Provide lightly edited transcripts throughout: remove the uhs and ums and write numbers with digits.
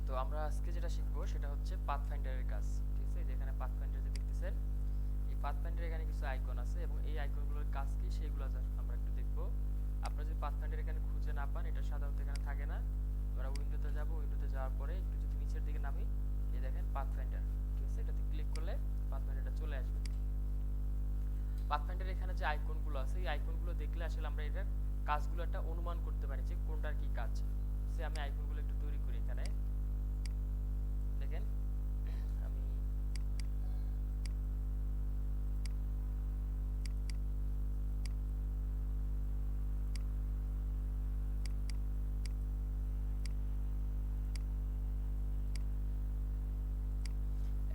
তো আমরা আজকে যেটা শিখবো সেটা হচ্ছে পাথফাইন্ডারের কাজ। ঠিক আছে, যেখানে পাথফাইন্ডার যে দেখতেছেন, এই পাথফাইন্ডার এখানে কিছু আইকন আছে এবং এই আইকনগুলোর কাজ কি সেগুলো আমরা একটু দেখবো। আপনারা যদি পাথফাইন্ডার এখানে খুঁজে না পান, এটা সাধারণত এখানে থাকে না। আমরা উইন্ডোতে যাব, উইন্ডোতে যাওয়ার পরে একটু যদি নিচের দিকে নামি, এই দেখেন পাথফাইন্ডার। ঠিক আছে, এটাতে ক্লিক করলে পাথফাইন্ডারটা চলে আসবে। পাথফাইন্ডার এখানে যে আইকনগুলো আছে, এই আইকনগুলো দেখলে আসলে আমরা এটার কাজগুলো একটা অনুমান করতে পারি যে কোনটার কি কাজ। সে আমি আইকনগুলো একটু তৈরি করি। এখানে দেখেন আমি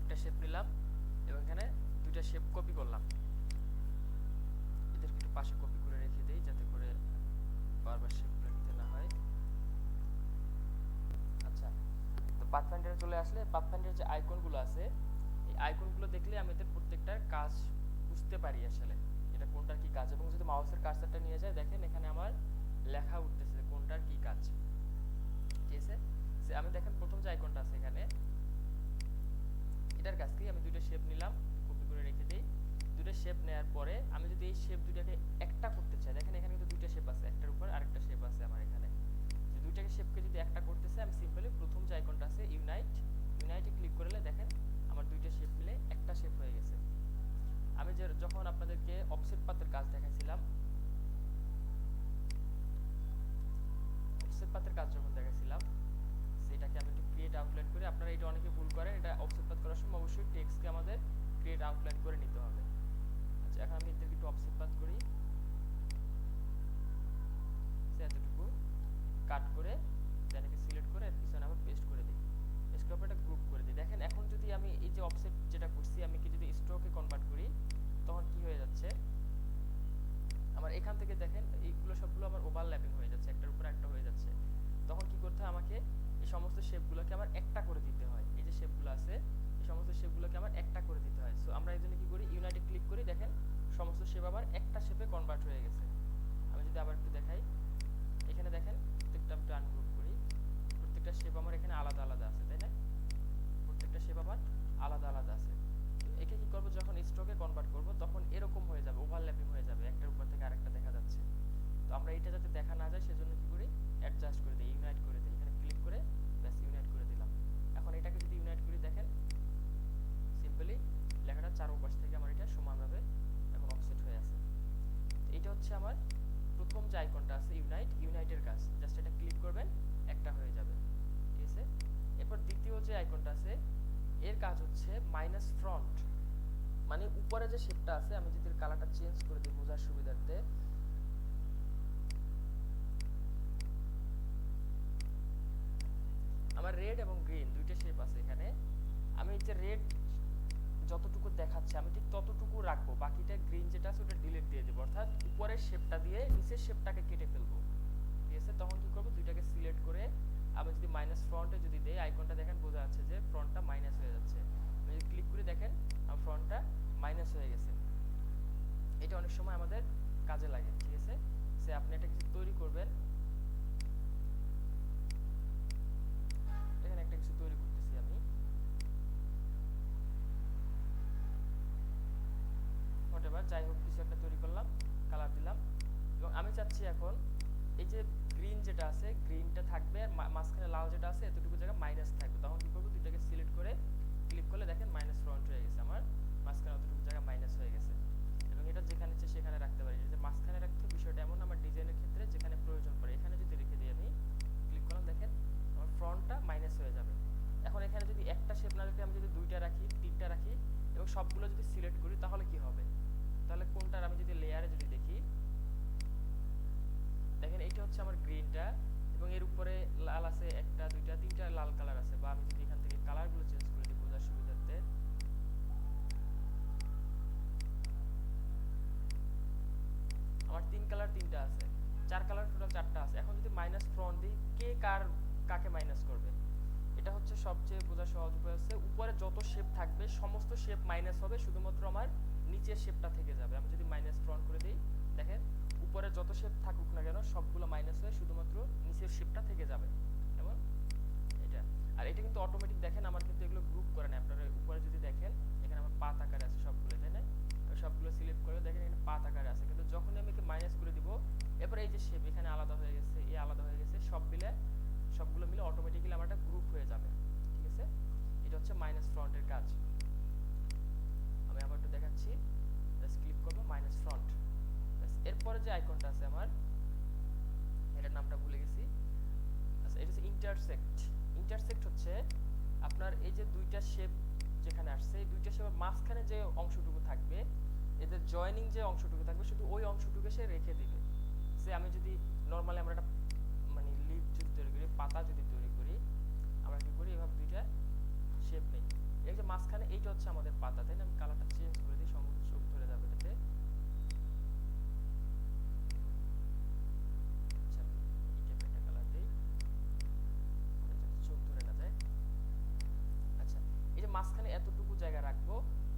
একটা শেপ নিলাম এবং এখানে দুইটা শেপ কপি করলাম। এদেরকে একটু পাশে কপি করে রেখে দেই যাতে করে বারবার শেপগুলো নিতে না হয়। আচ্ছা, তো পাথফাইন্ডারে চলে আসলে পাথফাইন্ডারের যে আইকনগুলো আছে, এই আইকনগুলো দেখলে আমি এদের প্রত্যেকটার কাজ বুঝতে পারি আসলে এটা কোনটার কি কাজ। এবং যদি মাউসের কার্সারটা নিয়ে যায়, দেখেন এখানে আমার লেখা উঠতেছে যে কোনটার কি কাজ। ঠিক আছে, আমি দেখেন প্রথম যে আইকনটা আছে এখানে, এটার কাজ কি, আমি দুইটা শেপ নিলাম, কপি করে রেখে দিই। দুইটা শেপ নেওয়ার পরে আমি যদি এই শেপ দুইটাকে একটা করতে চাই, দেখেন এখানে কিন্তু দুইটা শেপ আছে, একটার উপর আরেকটা শেপ আছে আমার এখানে। যে দুইটাকে শেপকে যদি একটা করতে চাই, আমি সিম্পলি প্রথম যে আইকনটা আছে ইউনাইটে ক্লিক করলে দেখেন আমার দুইটা শেপ মিলে একটা শেপ হয়ে গেছে। আমি যখন আপনাদেরকে অফসেট পাতের কাজ দেখাইছিলাম, অফসেট পাতের কাজ যখন দেখাইছিলাম, সেটাকে আমি একটু ক্রিয়েট আউটলাইন করি। আপনারা এটা অনেকে ভুল করেন, এটা অফসেট পাত করার সময় অবশ্যই টেক্সটকে আমাদের ক্রিয়েট আউটলাইন করে নিতে হবে। আচ্ছা, এখন আমি এদেরকে একটু অফসেট পাত করি, এতটুকু কাট করে এটাকে সিলেক্ট করে এর পিছনে আবার পেস্ট করে দিই। পেস্ট করে এটা গ্রুপ করে দিই। দেখেন এখন যদি আমি এই যে অফসেট যেটা করছি, আমি কি যদি স্ট্রোকে কনভার্ট করি, তখন কি হয়ে যাচ্ছে আমার এখান থেকে দেখেন এইগুলো সবগুলো আমার ওভারল্যাপিং হয়ে যাচ্ছে, একটার উপর একটা হয়ে যাচ্ছে। তখন কি করতে হয়, আমাকে এই সমস্ত শেপগুলোকে আমার একটা করে দিতে হয়। এই যে শেপগুলো আছে, এই সমস্ত শেপগুলোকে আমার একটা করে দিতে হয়। সো আমরা এই জন্য কি করি, ইউনাইটে ক্লিক করি, দেখেন সমস্ত শেপ আবার একটা শেপে কনভার্ট হয়ে গেছে। আমি যদি আবার একটু দেখাই, এখানে দেখেন প্রত্যেকটা আমি আনগ্রুপ করি, প্রত্যেকটা শেপ আমার এখানে আলাদা আলাদা আছে, তাই না? প্রত্যেকটা শেপ আমার আলাদা আলাদা আছে। তো একে কি করব, যখন স্ট্রোকে কনভার্ট করব তখন এরকম হয়ে যাবে, ওভারল্যাপিং হয়ে যাবে, একটার উপর থেকে আরেকটা দেখা যাচ্ছে। তো আমরা এটা যাতে দেখা না যায় সেজন্য কি করি, অ্যাডজাস্ট করে দিই, ইউনাইট করে দিই। এখানে ক্লিক করে ব্যাস ইউনাইট করে দিলাম। এখন এটাকে যদি ইউনাইট করি, দেখেন সিম্পলি লেখাটা চারপাশ থেকে আমার এটা সমানভাবে এখন অফসেট হয়ে আছে। এইটা হচ্ছে আমার প্রথম যে আইকনটা আছে ইউনাইটের কাজ। জাস্ট এটা ক্লিক করবেন, একটা হয়ে যাবে। ঠিক আছে, এরপর দ্বিতীয় যে আইকনটা আছে, এর কাজ হচ্ছে মাইনাস ফ্রন্ট, মানে উপরে যে শেপটা আছে, আমি যদি কালারটা চেঞ্জ করে দিই বোঝার সুবিধার্থে, আমার রেড এবং গ্রিন দুইটা শেপ আছে এখানে। আমি এই যে রেড যতটুকু দেখাচ্ছে আমি ঠিক ততটুকু রাখবো, বাকিটা গ্রিন যেটা আছে ওটা ডিলিট দিয়ে দেবো, অর্থাৎ উপরের শেপটা দিয়ে নিচের শেপটাকে কেটে ফেলবো। ঠিক আছে, তখন কি করবো, দুইটাকে সিলেক্ট করে আমি যদি মাইনাস ফ্রন্টে যদি দেই, আইকনটা দেখেন বোঝা যাচ্ছে যে ফ্রন্টটা মাইনাস হয়ে যাচ্ছে। আমি যদি ক্লিক করি, দেখেন আমার ফ্রন্টটা মাইনাস হয়ে গেছে। এটা অনেক সময় আমাদের কাজে লাগে। ঠিক আছে, সে আপনি এটা কিছু তৈরি করবেন, এখানে একটা কিছু তৈরি করতেছি আমি, হোয়াটএভার, যাই হোক কিছু একটা তৈরি করলাম, কালার দিলাম এবং আমি চাচ্ছি এখন এই যে গ্রিন যেটা আছে গ্রিনটা থাকবে আর মাঝখানে লাল যেটা আছে এতটুকু জায়গা মাইনাস থাকবে। তখন কি করবো, দুইটাকে সিলেক্ট করে ক্লিক করলে দেখেন মাইনাস ফ্রন্ট হয়ে গেছে, আমার মাঝখানে অতটুকু জায়গা মাইনাস হয়ে গেছে। এবং এটা যেখানে ইচ্ছে সেখানে রাখতে পারি, যে মাঝখানে রাখতে বিষয়টা এমন আমার ডিজাইনের ক্ষেত্রে যেখানে প্রয়োজন পড়ে এখানে যদি রেখে দিই, আমি ক্লিক করলাম, দেখেন আমার ফ্রন্টটা মাইনাস হয়ে যাবে। এখন এখানে যদি একটা শেপ না রেখে আমি যদি দুইটা রাখি, তিনটা রাখি এবং সবগুলো যদি সিলেক্ট করি, তাহলে কি হবে, তাহলে কোনটার আমি যদি লেয়ারে যদি দেখি, দেখেন এইটা হচ্ছে আমার গ্রিনটা এবং এর উপরে লাল আছে একটা দুইটা তিনটা লাল কালার আছে। বা আমি যদি এখান থেকে কালারগুলো চেঞ্জ করে দিই বোঝার সুবিধার্থে, আমার তিন কালার তিনটা আছে, চার কালার টোটাল চারটা আছে। এখন যদি মাইনাস ফ্রন্ট দিই, কে কাকে মাইনাস করবে, এটা হচ্ছে সবচেয়ে বোঝার সহজ উপায় হচ্ছে উপরে যত শেপ থাকবে সমস্ত শেপ মাইনাস হবে, শুধুমাত্র আমার নিচের শেপটা থেকে যাবে। আমি যদি মাইনাস ফ্রন্ট করে দিই, দেখেন উপরে যত শেপ থাকুক না কেন সবগুলো মাইনাস হয়ে শুধুমাত্র নিচের শেপটা থেকে যাবে। যেমন এটা, আর এটা কিন্তু অটোমেটিক দেখেন আমার কিন্তু এগুলো গ্রুপ করে না। আপনারা উপরে যদি দেখেন এখানে আমার পাত আকারে আছে সবগুলো, তাই না? সবগুলো সিলেক্ট করে দেখেন এখানে পাত আকারে আছে, কিন্তু যখনই আমি একে মাইনাস করে দিব এরপর এই যে শেপ এখানে আলাদা হয়ে গেছে, এই আলাদা হয়ে গেছে, সবগুলো মিলে অটোমেটিক্যালি আমার একটা গ্রুপ হয়ে যাবে। ঠিক আছে, এটা হচ্ছে মাইনাস ফ্রন্টের কাজ। আমি আবার একটু দেখাচ্ছি, জাস্ট ক্লিক করব মাইনাস ফ্রন্ট। এরপরে যে আইকনটা আছে আমার, এটার নামটা ভুলে গেছি। আচ্ছা, এটা হচ্ছে ইন্টারসেক্ট। ইন্টারসেক্ট হচ্ছে আপনার এই যে দুইটা শেপ যেখানে আসছে, এই দুইটা শেপের মাঝখানে যে অংশটুকু থাকবে, এদের জয়েনিং যে অংশটুকু থাকবে শুধু ওই অংশটুকু সে রেখে দিবে। সে আমি যদি নর্মালি আমরা একটা মানে লিভ যদি তৈরি করি, পাতা যদি তৈরি করি, আমরা কি করি এভাবে দুইটা শেপ নেই। এই যে মাঝখানে এইটা হচ্ছে আমাদের পাতা, তাই না? আমি কালারটা চেঞ্জ করে দিই, সঙ্গে চোখ ধরে যাবে এটাতে। আচ্ছা, আমি এই টাইপের একটা কালার দিই যাতে চোখ ধরে না যায়। আচ্ছা, এই যে মাঝখানে এতটুকু জায়গা রাখবো,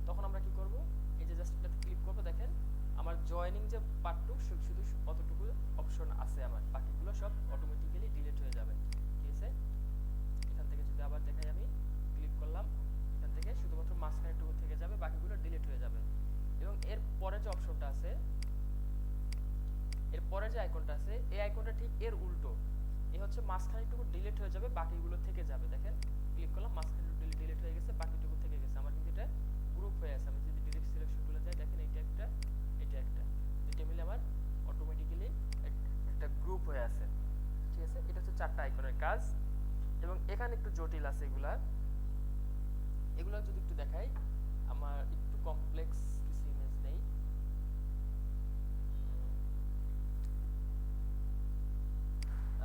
তখন আমরা কি করব, এই যে জাস্ট এটাতে ক্লিক করব, দেখেন আমার জয়েনিং যে পার্টটুকু শুধু অতটুকু অপশন আছে, আমার বাকিগুলো সব অটোমেটিক্যালি ডিলিট হয়ে যাবে। ঠিক আছে, এখান থেকে যদি আবার দেখাই, আমি ক্লিক করলাম, এখান থেকে শুধুমাত্র মাঝখানেরটুকু থেকে যাবে, বাকিগুলো ডিলিট হয়ে যাবে। এবং এর পরে যে অপশনটা আছে, এর পরে যে আইকনটা আছে, এই আইকনটা ঠিক এর উল্টো। এই হচ্ছে মাঝখানেরটুকু ডিলিট হয়ে যাবে, বাকিগুলো থেকে যাবে। দেখেন ক্লিক করলাম, মাঝখানেরটুকু ডিলিট হয়ে গেছে, বাকিটুকু থেকে গেছে। আমার কিন্তু এটা গ্রুপ হয়ে আছে। আমি যদি ডিলিট সিলেকশন টুলে যাই, দেখেন এটা একটা, এটা একটা, দুটো মিলে আমার অটোমেটিক্যালি একটা গ্রুপ হয়ে আছে। ঠিক আছে, এটা হচ্ছে 4টা আইকনের কাজ। এবং এখানে একটু জটিল আছে এগুলা, এগুলা যদি একটু দেখাই, আমার একটু কমপ্লেক্স কিছু ইমেজ নেই।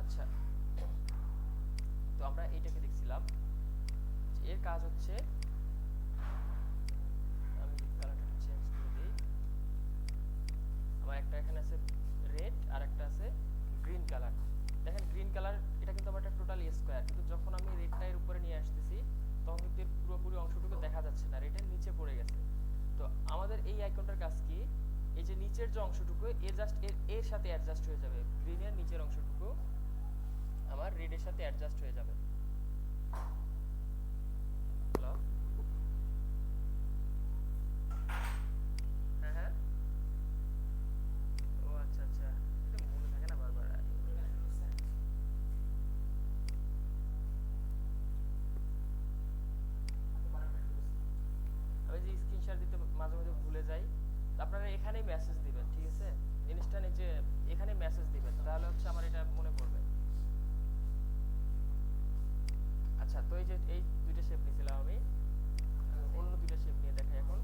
আচ্ছা, তো আমরা এইটাকে দেখছিলাম, এর কাজ হচ্ছে, আমি যদি কালারটা চেঞ্জ করে দিই, আমার একটা এখানে আছে রেড আর একটা আছে গ্রিন কালার। দেখেন গ্রিন কালার এটা কিন্তু আমার একটা টোটালি স্কোয়ার, কিন্তু যখন আমি রেডটা এর উপরে নিয়ে আসতেছি তখন কিন্তু এর পুরোপুরি অংশটুকু দেখা যাচ্ছে না, রেডের নিচে পড়ে গেছে। তো আমাদের এই আইকনটার কাজ কি, এই যে নিচের যে অংশটুকু এর সাথে অ্যাডজাস্ট হয়ে যাবে, গ্রিনের নিচের অংশটুকু আমার রেডের সাথে অ্যাডজাস্ট হয়ে যাবে। হ্যালো, হ্যাঁ হ্যাঁ, ও আচ্ছা আচ্ছা, এটা মনে থাকে না বারবার। আমি যে স্ক্রিনশট দিতে মাঝে মাঝে ভুলে যাই, আপনারা এখানেই মেসেজ দিবেন। ঠিক আছে, ইনস্ট্যান্ট যে এখানে মেসেজ দিবেন, তাহলে হচ্ছে আমার এটা মনে পড়বে। আচ্ছা, তো এই যে এই দুইটা শেপ নিয়েছিলাম আমি, অন্য দুইটা শেপ নিয়ে দেখাই এখন।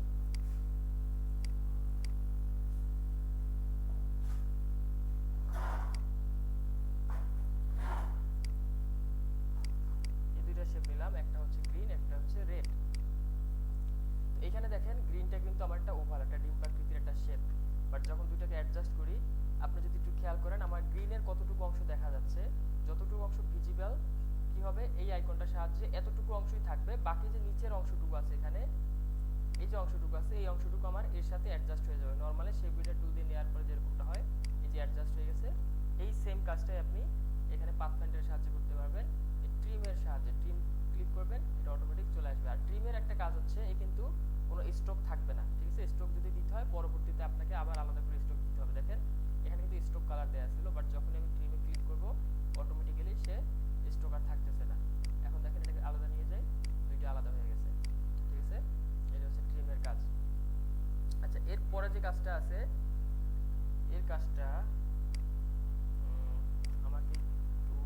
এই দুইটা শেপ নিলাম, একটা হচ্ছে গ্রিন, একটা হচ্ছে রেড। এখানে দেখেন গ্রিনটা কিন্তু আমার একটা ওভাল, একটা ডিম্বাকৃতির একটা শেপ, বাট যখন দুইটাকে অ্যাডজাস্ট করি, আপনি যদি একটু খেয়াল করেন, আমার গ্রিনের কতটুকু অংশ দেখা যাচ্ছে, যতটুকু অংশ ভিজিবল, কি হবে এই আইকনটার সাহায্যে এতটুকু অংশই থাকবে, বাকি যে নিচের অংশটুকু আছে এখানে, এই যে অংশটুকু আছে, এই অংশটুকু আমার এর সাথে অ্যাডজাস্ট হয়ে যাবে। নরমালি শেপ বিল্ডার টুল দিয়ে নেওয়ার পরে যেরকমটা হয়, এই যে অ্যাডজাস্ট হয়ে গেছে, এই সেম কাজটাই আপনি এখানে পাথফাইন্ডারের সাহায্যে করতে পারবেন। এই ট্রিমের সাহায্যে ট্রিম ক্লিক করবেন, এটা অটোমেটিক চলে আসবে। আর ট্রিমের একটা কাজ হচ্ছে, এই কিন্তু কোনো স্ট্রোক থাকবে না। ঠিক আছে, স্ট্রোক যদি দিতে হয় পরবর্তীতে আপনাকে আবার আলাদা করে স্ট্রোক দিতে হবে। দেখেন এখানে কিন্তু স্ট্রোক কালার দেওয়া ছিল, বাট যখন আমি ট্রিমে ক্লিক করব অটোমেটিক্যালি সে স্ট্রোক আর থাকতেছে না। এখন দেখেন এটাকে আলাদা নিয়ে যাই, দুইটা আলাদা হয়ে গেছে। ঠিক আছে, এটা হচ্ছে ট্রিমের কাজ। আচ্ছা, এর পরে যে কাজটা আছে, এর কাজটা আমাকে একটু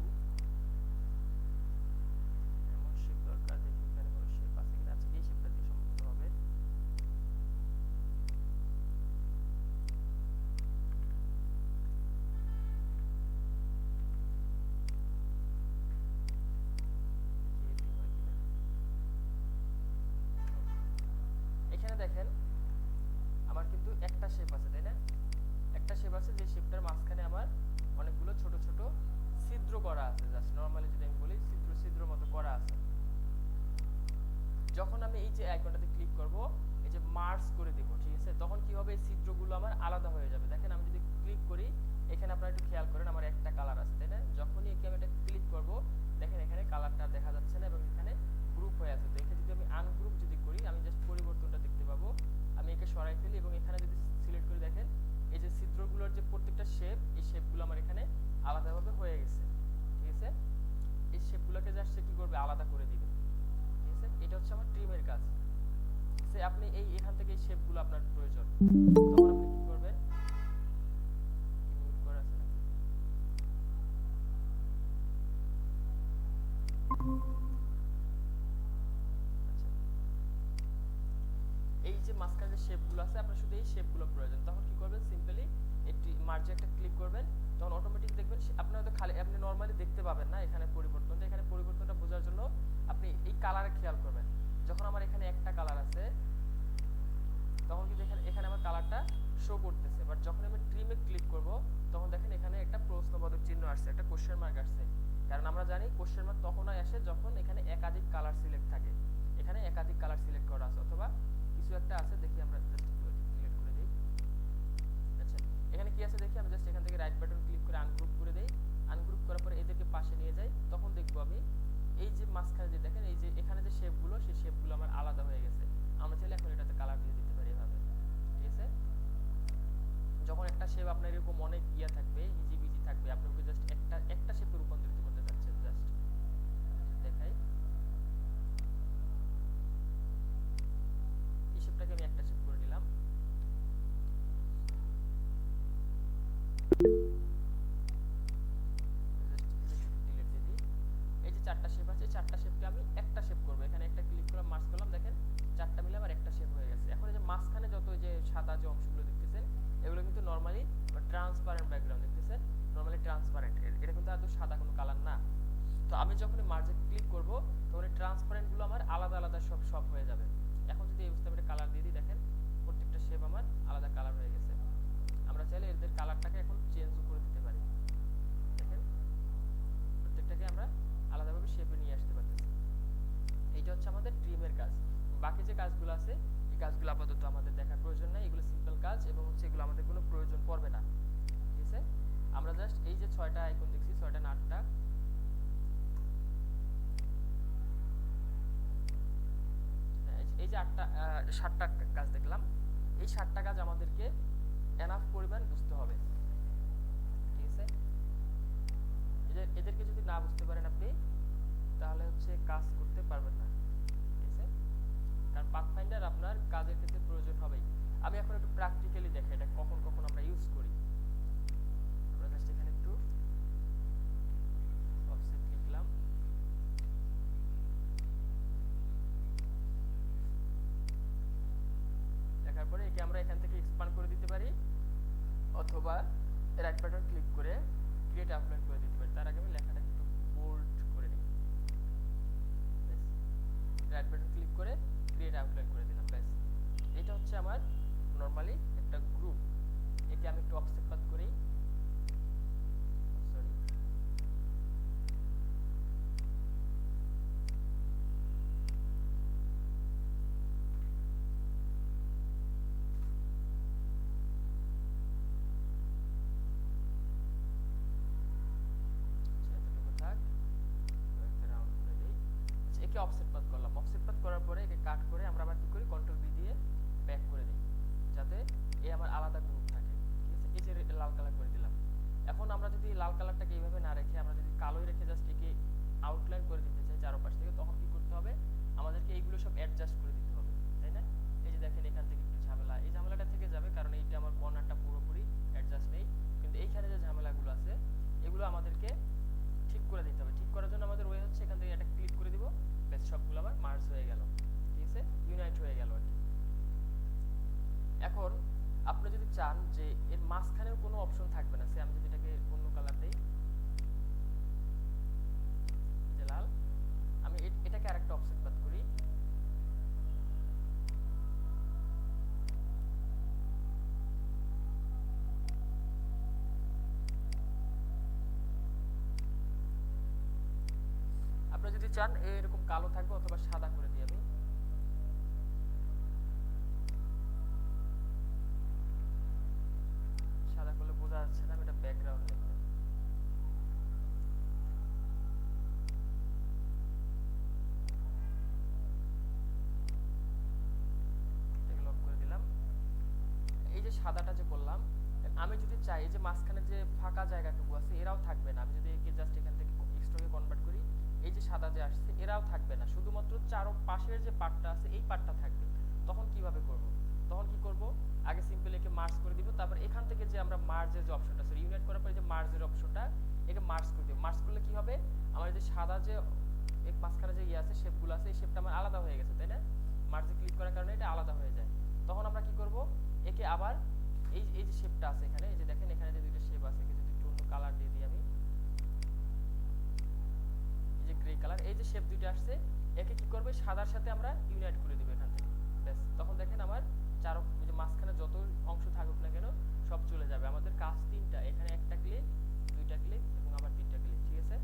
এমন শেপ দরকার, দেখি এখানে কোনো শেপ আছে কিনা। আচ্ছা, এই শেপটা দিয়ে সম্ভবত হবে। এখানে দেখেন আমার কিন্তু একটা শেপ আছে, তাই না? একটা শেপ আছে, যে শেপটার মাঝখানে আমার অনেকগুলো ছোট ছোট ছিদ্র করা আছে, জাস্ট নরমালি যদি আমি বলি ছিদ্র ছিদ্র মতো করা আছে। যখন আমি এই যে আইকনটাতে ক্লিক করব, এই যে মার্জ করে দিব, ঠিক আছে, তখন কি হবে, এই ছিদ্রগুলো আমার আলাদা হয়ে যাবে। দেখেন আমি যদি ক্লিক করি, এখানে আপনারা একটু খেয়াল করেন, আমার একটা কালার আছে, তাই না? যখনই একে আমি এটা ক্লিক করব, দেখেন এখানে কালারটা দেখা যাচ্ছে না, এবং এখানে থেকে এই শেপগুলো আপনার প্রয়োজন, তখন আপনি কি করবেন, মিউট করা আছে নাকি? এই যে মাঝখানে যে শেপগুলো আছে আপনার শুধু এই শেপগুলো প্রয়োজন, তখন কি করবেন, সিম্পলি একটি মার্জে একটা ক্লিক করবেন, তখন অটোমেটিক দেখবেন আপনি হয়তো খালি আপনি নরমালি দেখতে পাবেন না এখানে পরিবর্তনটা। এখানে পরিবর্তনটা বোঝার জন্য আপনি এই কালারে খেয়াল করবেন। যখন আমার এখানে একটা কালার আছে তখন কিন্তু এখানে এখানে আমার কালারটা শো করতেছে, বাট যখন আমি ট্রিমে ক্লিক করব তখন দেখেন এখানে একটা প্রশ্নবোধক চিহ্ন আসছে, একটা কোশ্চেন মার্ক আসছে। কারণ আমরা জানি কোশ্চেন মার্ক তখনই আসে যখন এখানে একাধিক কালার সিলেক্ট থাকে। এখানে একাধিক কালার সিলেক্ট করা আছে অথবা কিছু একটা আছে, দেখি আমরা জাস্ট সিলেক্ট করে দেই। আচ্ছা এখানে কি আছে দেখি, আমি জাস্ট এখান থেকে রাইট বাটন ক্লিক করে আনগ্রুপ করে দেই। আনগ্রুপ করার পরে এদেরকে পাশে নিয়ে যাই, তখন দেখবো আমি এই যে মাঝখানে যে দেখেন এই যে এখানে যে শেপগুলো, সেই শেপগুলো আমার আলাদা হয়ে গেছে। আমরা চাইলে এখন এটাতে কালার দিয়ে দিতে পারি এভাবে, ঠিক আছে? যখন একটা শেপ আপনার এরকম অনেক ইয়া থাকবে, হিজিবিজি থাকবে, আপনি ওকে জাস্ট একটা শেপে রূপান্তরিত করতে চাচ্ছেন, জাস্ট দেখাই এই শেপটাকে আমি একটা শেপ করে নিলাম। এই যে চারটা শেপ আছে, চারটা শেপকে আমি একটা শেপ করব। এখানে একটা ক্লিক করলাম, মার্জ করলাম, দেখেন চারটা মিলে আমার একটা শেপ হয়ে গেছে। এখন এই যে মাঝখানে যত যে সাদা যে অংশগুলো দেখতেছেন এগুলো কিন্তু নরমালি ট্রান্সপারেন্ট ব্যাকগ্রাউন্ড দেখতেছেন, নরমালি ট্রান্সপারেন্ট, এটা কিন্তু আদৌ সাদা কোনো কালার না। তো আমি যখন মার্জে ক্লিক করব তখন এই ট্রান্সপারেন্ট গুলো আমার আলাদা আলাদা সব হয়ে যাবে। এখন যদি এই অবস্থায় কালার দিয়ে দিই, দেখেন প্রত্যেকটা শেপ আমার আলাদা কালার হয়ে গেছে। আমরা চাইলে এদের কালারটাকে এখন চেঞ্জও করে দিতে পারি, দেখেন প্রত্যেকটাকে আমরা আলাদাভাবে শেপে নিয়ে আসতে পারতেছি। এইটা হচ্ছে আমাদের ট্রিমের কাজ। বাকি যে কাজগুলো আছে এই কাজগুলো আপাতত আমাদের দেখার প্রয়োজন নাই, এগুলো সিম্পল কাজ এবং হচ্ছে এগুলো আমাদের কোনো প্রয়োজন পড়বে না, ঠিক আছে? আমরা জাস্ট এই যে 6টা আইকন দেখছি, 6টা না 8টা, এই যে 8টা 7টা কাজ দেখলাম, এই 7টা কাজ আমাদেরকে এনাফ পরিমাণ বুঝতে হবে, ঠিক আছে? এদেরকে যদি না বুঝতে পারেন আপনি তাহলে হচ্ছে কাজ করতে পারবেন না, ঠিক আছে? কারণ পাথফাইন্ডার আপনার কাজের ক্ষেত্রে প্রয়োজন হবেই। আমি এখন একটু প্র্যাকটিক্যালি দেখাই এটা কখন কখন আমরা ইউজ করি। আমরা জাস্ট এখানে একটু অফসেট লিখলাম, লেখার পরে একে আমরা এখান থেকে এক্সপ্যান্ড করে দিতে পারি অথবা রাইট বাটন ক্লিক করে ক্রিয়েট আউটলাইন করে দিতে পারি। তার আগে আমি লেখাটা একটু বোল্ড করে নিই, রাইট বাটন ক্লিক করে ক্রিয়েট আউটলাইন করে দিলাম, ব্যাস। এটা হচ্ছে আমার নরমালি একটা গ্রুপ। একে আমি একটু অফসেট পাথ করি, সরি একে অফসেট পাথ করলাম। অফসেট পাথ করার পরে একে কাট করে আমরা আবার কি করি, কন্ট্রোল ভি দিয়ে ব্যাক করে দিই যাতে এ আমার আলাদা গ্রুপ থাকে, ঠিক আছে? এই যে লাল কালার করে দিলাম। এখন আমরা যদি লাল কালারটাকে এইভাবে না রেখে আমরা যদি কালোই রেখে জাস্ট একে আউটলাইন করে দিতে চাই চারপাশ থেকে, তখন কি করতে হবে, আমাদেরকে এইগুলো সব অ্যাডজাস্ট করে দিতে হবে, তাই না? এই যে দেখেন এখান থেকে একটু ঝামেলা, এই ঝামেলাটা থেকে যাবে কারণ এইটা আমার কর্নারটা পুরোপুরি অ্যাডজাস্ট নেই, কিন্তু এইখানে যে ঝামেলাগুলো আছে এগুলো আমাদেরকে ঠিক করে দিতে হবে। ঠিক করার জন্য আমাদের ওয়ে হচ্ছে এখান থেকে একটা ক্লিক করে দিব, ব্যাস সবগুলো আবার মার্জ হয়ে গেল, ঠিক আছে? ইউনাইট হয়ে গেল আর কি। এখন আপনি যদি চান যে এর মাঝখানেও কোনো অপশন থাকবে না, সে আমি যদি এটাকে অন্য কালার দেই, যে লাল, আমি এটাকে আরেকটা অফসেট পাথ করি, আপনারা যদি চান এরকম কালো থাকবে অথবা সাদা করে দিই আমি, সাদা করলে বোঝা যাচ্ছে না, আমি এটা ব্যাকগ্রাউন্ড লিখব, এটাকে লক করে দিলাম। এই যে সাদাটা যে করলাম, আমি যদি চাই এই যে মাঝখানে যে ফাঁকা জায়গাটুকু আছে এরাও থাকবে না, আমি যদি একে জাস্ট এখান থেকে এক্সট্রাকে কনভার্ট করি, এই যে সাদা যে আসছে এরাও থাকবে না, শুধুমাত্র চারপাশের যে পার্টটা আছে এই পার্টটা থাকবে। তখন কিভাবে করব, তখন কি করব, আগে সিম্পল একে মার্জ করে দিব, তারপর এখান থেকে যে আমরা মার্জের যে অপশনটা আছে, ইউনাইট করার পরে যে মার্জের অপশনটা, একে মার্জ করে দিব। মার্জ করলে কি হবে, আমার যে সাদা যে এক মাঝখানে যে আছে শেপগুলো আছে, এই শেপটা আমার আলাদা হয়ে গেছে, তাই না? মার্জে ক্লিক করার কারণে এটা আলাদা হয়ে যায়। তখন আমরা কি করব, একে আবার এই যে শেপটা আছে এখানে, এই যে দেখেন এখানে যে দুইটা শেপ আছে, যদি একটু অন্য কালার দিয়ে দিই আমি, এই যে গ্রে কালার, এই যে শেপ দুইটা আসছে, একে কি করবে, সাদার সাথে আমরা ইউনাইট করে দিব এখান থেকে। ব্যাস, তখন দেখেন আমার ওই যে মাঝখানে যত অংশ থাকুক না কেন সব চলে যাবে। আমাদের কাজ তিনটা, এখানে একটা ক্লিক, দুইটা ক্লিক এবং আবার তিনটা ক্লিক, ঠিক আছে?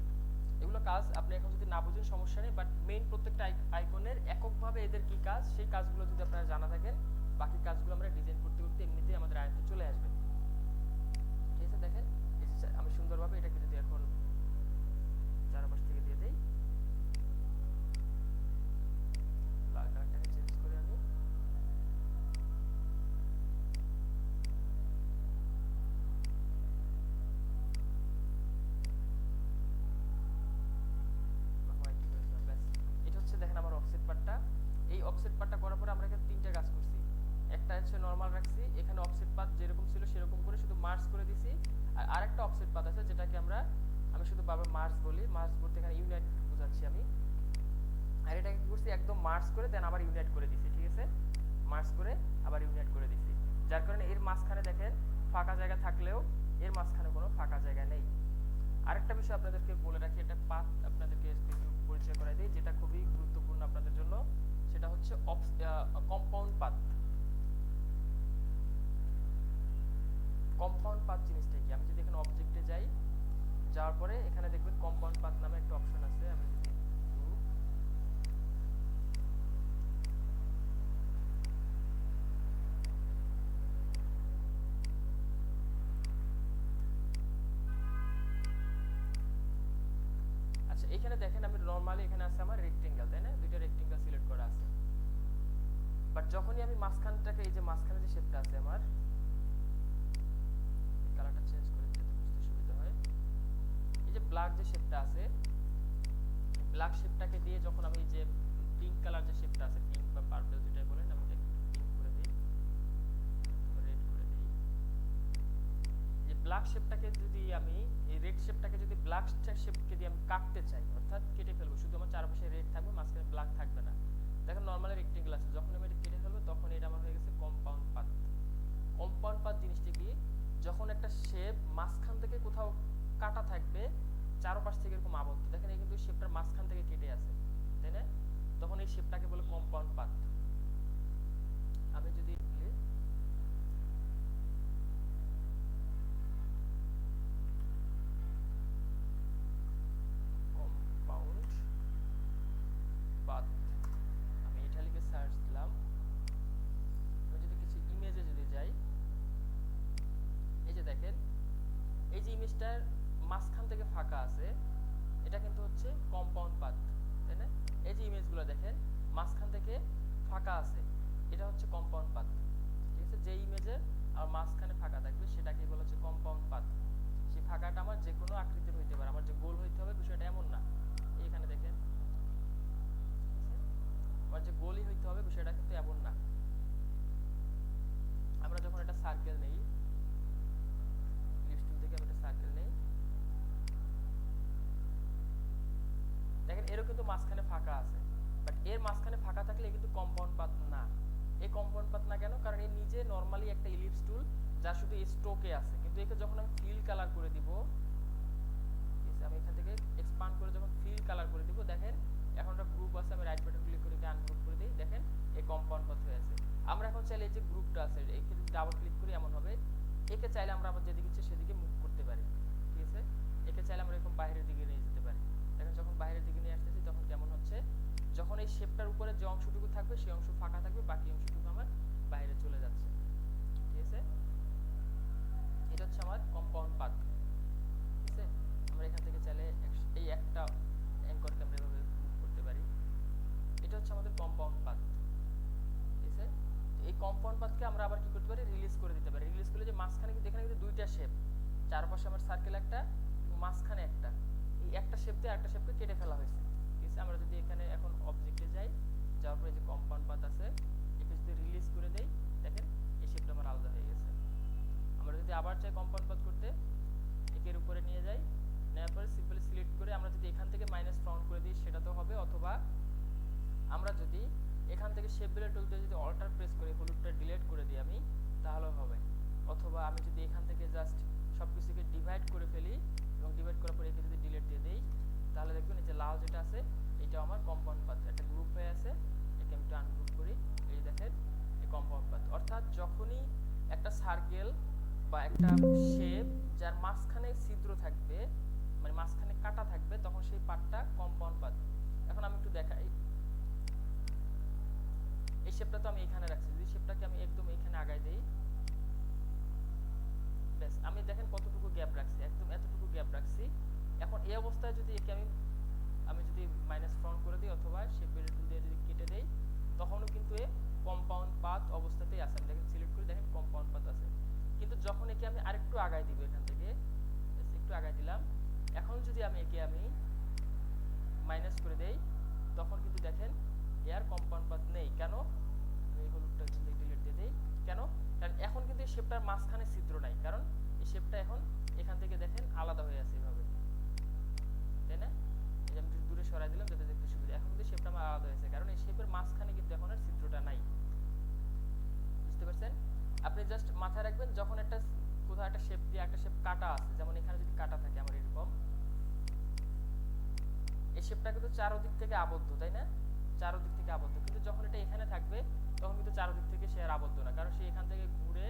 এগুলো কাজ আপনি এখন যদি না বুঝেন সমস্যা নেই, বাট মেইন প্রত্যেকটা আইকনের এককভাবে এদের কি কাজ, সেই কাজগুলো যদি আপনারা জানা থাকেন, বাকি কাজগুলো আমরা ডিজাইন করতে করতে এমনিতেই আমাদের আয়ত্তে চলে আসবে, ঠিক আছে? দেখেন আমি সুন্দরভাবে এটাকে যদি এখন চারপাশ থেকে দিয়ে দেই, লাল কালারটাকে চেঞ্জ করে আমি হোয়াইট করে দিলাম। ব্যাস, এটা হচ্ছে দেখেন আমার অফসেট পার্টটা। এই অফসেট পার্টটা করার পরে আমরা এখানে তিনটা কাজ করছি। একটা হচ্ছে নরমাল রাখছি, এখানে অফসেট পাথ যেরকম ছিল সেরকম করে শুধু মার্জ করে দিছি। আর আরেকটা অফসেট পাথ আছে যেটাকে আমি শুধু বারবার মার্জ বলি, মার্জ করতে এখানে ইউনাইট বোঝাচ্ছি আমি। আর এটাকে কি করছি, একদম মার্জ করে দেন আবার ইউনাইট করে দিছি, ঠিক আছে? মার্জ করে আবার ইউনাইট করে দিছি, যার কারণে এর মাঝখানে দেখেন ফাঁকা জায়গা থাকলেও এর মাঝখানে কোনো ফাঁকা জায়গা নেই। আরেকটা বিষয় আপনাদেরকে বলে রাখি, এটা পাথ আপনাদেরকে একটু পরিচয় করাই দিই, যেটা খুবই গুরুত্বপূর্ণ আপনাদের জন্য, সেটা হচ্ছে কম্পাউন্ড পাথ। কম্পাউন্ড পাথ জিনিসটা কি, আমি যদি এখানে অবজেক্টে যাই, যাওয়ার পরে এখানে দেখবেন কম্পাউন্ড পাথ নামে একটা অপশন আছে। আমি যদি আচ্ছা, এখানে দেখেন আমি নরমালি এখানে আছে আমার রেক্টেঙ্গেল, তাই না? দুইটা রেক্টেঙ্গেল সিলেক্ট করা আছে, বাট যখনই আমি মাঝখানটাকে, এই যে মাঝখানে যে শেপটা আছে আমার, কালারটা চেঞ্জ করে দিতে বুঝতে সুবিধা হয়, এই যে ব্ল্যাক যে শেপটা আছে, ব্ল্যাক শেপটাকে দিয়ে যখন আমি এই যে পিঙ্ক কালার যে শেপটা আছে, পিঙ্ক বা পার্পল যেটাই বলেন, আমি এটা একটু পিঙ্ক করে দিই, রেড করে দিই। এই ব্ল্যাক শেপটাকে যদি আমি, এই রেড শেপটাকে যদি ব্ল্যাক শেপকে দিয়ে আমি কাটতে চাই, অর্থাৎ কেটে ফেলবো, শুধু আমার চারপাশে রেড থাকবে, মাঝখানে ব্ল্যাক থাকবে না। দেখেন নরমালি রেক্টেঙ্গেল আছে, যখন আমি এটা কেটে ফেলবো তখন এটা আমার হয়ে গেছে কম্পাউন্ড পাথ। কম্পাউন্ড পাথ জিনিসটা কি, যখন একটা শেপ মাঝখান থেকে কোথাও কাটা থাকবে, চারপাশ থেকে এরকম আবদ্ধ, দেখেন এই কিন্তু শেপটার মাঝখান থেকে কেটে আছে, তাই না? তখন এই শেপটাকে বলে কম্পাউন্ড পাথ। আমি যদি কম্পাউন্ড পাথ, আমি এটা লিখে সার্চ দিলাম, আমি যদি কিছু ইমেজে যদি যাই, এই যে দেখেন এই যে ইমেজটার মাঝখান থেকে ফাঁকা আছে, এটা কিন্তু হচ্ছে কম্পাউন্ড পাথ, তাই না? এই যে ইমেজগুলো দেখেন মাঝখান থেকে ফাঁকা আছে, এটা হচ্ছে কম্পাউন্ড পাথ, ঠিক আছে? যে ইমেজের আর মাঝখানে ফাঁকা থাকবে সেটাকে বলা হচ্ছে কম্পাউন্ড পাথ। সেই ফাঁকাটা আমার যে কোনো আকৃতির হইতে পারে, আমার যে গোল হইতে হবে বিষয়টা এমন না। এইখানে দেখেন আমার যে গোলই হইতে হবে বিষয়টা কিন্তু এমন না। আমরা যখন একটা সার্কেল নেই, লিস্ট থেকে আমি একটা সার্কেল নেই, দেখেন এরও কিন্তু মাঝখানে ফাঁকা আছে, বাট এর মাঝখানে ফাঁকা থাকলে কিন্তু কম্পাউন্ড পাথ না। এই কম্পাউন্ড পাথ না কেন, কারণ এই নিজে নরমালি একটা ইলিপস টুল যা শুধু স্ট্রোকে আছে, কিন্তু একে যখন আমি ফিল কালার করে দিব, আমি এখান থেকে এক্সপান্ড করে যখন ফিল কালার করে দিব, দেখেন এখন একটা গ্রুপ আছে, আমি রাইট বাটন ক্লিক করে আনগ্রুপ করে দিই, দেখেন এই কম্পাউন্ড পাথ হয়ে আছে। আমরা এখন চাইলে এই যে গ্রুপটা আছে একে যদি ডাবল ক্লিক করি এমন হবে, একে চাইলে আমরা আবার যেদিকে ইচ্ছে সেদিকে মুভ করতে পারি, ঠিক আছে? একে চাইলে আমরা এরকম বাইরের দিকে নিয়ে যেতে পারি। দেখেন যখন বাইরের দিকে নিয়ে আসতেছি তখন কেমন হচ্ছে, যখন এই শেপটার উপরে যে অংশটুকু থাকবে সেই অংশ ফাঁকা থাকবে, বাকি অংশটুকু আমার বাইরে চলে যাচ্ছে, ঠিক আছে? এটা হচ্ছে আমার কম্পাউন্ড পাথ, ঠিক আছে? আমরা এখান থেকে চাইলে এই একটা অ্যাঙ্করকে আমরা এভাবে মুভ করতে পারি, এটা হচ্ছে আমাদের কম্পাউন্ড পাথ, ঠিক আছে? এই কম্পাউন্ড পাথকে আমরা আবার কি করতে পারি, রিলিজ করে দিতে পারি। রিলিজ করলে যে মাঝখানে কিন্তু এখানে কিন্তু দুইটা শেপ, চারপাশে আমার সার্কেল একটা, মাঝখানে একটা, এই একটা শেপ দিয়ে আরেকটা শেপকে কেটে ফেলা হয়েছে, ঠিক আছে? আমরা যদি এখানে এখন অবজেক্টে যাই, যাওয়ার পরে যে কম্পাউন্ড পাথ আছে একে যদি রিলিজ করে দেই, দেখেন শেপ বিল্ডার টুল দিয়ে যদি অল্টার প্রেস করে হলুদটা ডিলিট করে দিই আমি, তাহলে হবে। অথবা আমি যদি এখান থেকে জাস্ট সবকিছুকে ডিভাইড করে ফেলি এবং ডিভাইড করার পরে একে যদি ডিলিট দিয়ে দেই, তাহলে দেখবেন এই যে লাল যেটা আছে এটা আমার কম্পাউন্ড পাথ, একটা গ্রুপ হয়ে আছে। একে আমি একটু আনগ্রুপ করি, এই দেখেন এই কম্পাউন্ড পাথ। অর্থাৎ যখনই একটা সার্কেল বা একটা শেপ যার মাঝখানে ছিদ্র থাকবে, মানে মাঝখানে কাটা থাকবে, তখন সেই পাথটা কম্পাউন্ড পাথ। এখন আমি একটু দেখাই, এই শেপটা তো আমি এখানে রাখছি, যদি শেপটাকে আমি একদম এখানে আগায় দেই, ব্যাস আমি দেখেন কতটুকু গ্যাপ রাখছি, একদম এতটুকু গ্যাপ রাখছি। এখন এই অবস্থায় যদি একে আমি যদি মাইনাস ফ্রন্ট করে দিই অথবা শেপ বিল্ডার টুল দিয়ে যদি কেটে দেই, তখনও কিন্তু এ কম্পাউন্ড পাথ অবস্থাতেই আছে। আমি দেখেন সিলেক্ট করে দেখেন কম্পাউন্ড পাথ আছে। কিন্তু যখন একে আমি আরেকটু আগায় দিব, এখান থেকে একটু আগায় দিলাম, এখন যদি আমি একে মাইনাস করে দেই, তখন কিন্তু দেখেন এর কম্পাউন্ড পাথ নেই। কেন? এই হলুদটা ডিলিট দিয়ে দেই। কেন? কারণ এখন কিন্তু এই শেপটার মাঝখানে ছিদ্র নাই, কারণ এই শেপটা এখন এখান থেকে দেখেন আলাদা হয়ে আছে এভাবে, তাই না? এই যে আমি একটু দূরে সরাই দিলাম যাতে দেখতে সুবিধা। এখন কিন্তু শেপটা আমার আলাদা হয়েছে, কারণ এই শেপের মাঝখানে কিন্তু এখন আর ছিদ্রটা নাই। বুঝতে পারছেন? আপনি জাস্ট মাথায় রাখবেন, যখন একটা কোথাও একটা শেপ দিয়ে একটা শেপ কাটা আছে, যেমন এখানে যদি কাটা থাকে আমার এরকম, এই শেপটা কিন্তু চারদিক থেকে আবদ্ধ, তাই না? চারদিক থেকে আবদ্ধ। কিন্তু যখন এটা এখানে থাকবে, তখন কিন্তু চারদিক থেকে সে আর আবদ্ধ না, কারণ সে এখান থেকে ঘুরে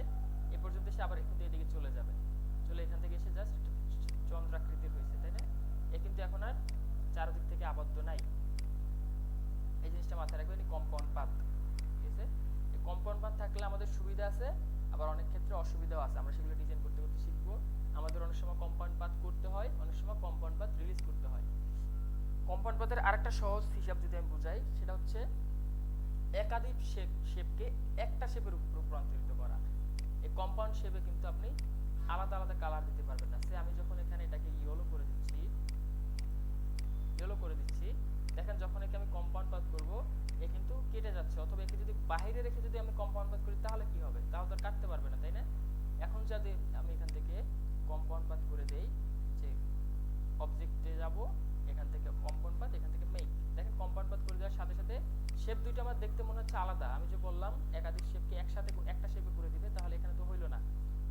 এ পর্যন্ত সে আবার কিন্তু এদিকে চলে যাবে, চলে এখান থেকে এসে জাস্ট চন্দ্রাকৃতির হয়েছে, তাই না? এ কিন্তু এখন আর চারদিক থেকে আবদ্ধ নাই। এই জিনিসটা মাথায় রাখবেন, এই কম্পাউন্ড পাথ। ঠিক আছে? এই কম্পাউন্ড পাথ থাকলে আমাদের সুবিধা আছে, আবার অনেক ক্ষেত্রে অসুবিধাও আছে। আমরা সেগুলো ডিজাইন করতে করতে শিখবো। আমাদের অনেক সময় কম্পাউন্ড পাথ করতে হয়, অনেক সময় কম্পাউন্ড পাথ রিলিজ করতে হয়। কম্পাউন্ড পাথের আরেকটা সহজ হিসাব যদি আমি বুঝাই, সেটা হচ্ছে একাধিক শেপকে একটা শেপের উপর রূপান্তরিত করা। এই কম্পাউন্ড শেপে কিন্তু আপনি আলাদা আলাদা কালার দিতে পারবেন না। আমি যখন এখানে এটাকে ইয়েলো করে দিচ্ছি, দেখেন যখন একে আমি কম্পাউন্ড পাথ করব, এ কিন্তু কেটে যাচ্ছে। অথবা একে যদি বাইরে রেখে যদি আমি কম্পাউন্ড পাথ করি, তাহলে কি হবে? তাহলে তো আর কাটতে পারবে না, তাই না? এখন যদি আমি এখান থেকে কম্পাউন্ড পাথ করে দেই, যে অবজেক্টে যাব, এখান থেকে কম্পাউন্ড পাথ, এখান থেকে মেক, দেখেন কম্পাউন্ড পাথ করে দেওয়ার সাথে সাথে শেপ দুইটা আমার দেখতে মনে হচ্ছে আলাদা। আমি যে বললাম একাধিক শেপকে একসাথে একটা শেপে করে দিবে, তাহলে এখানে তো হইলো না,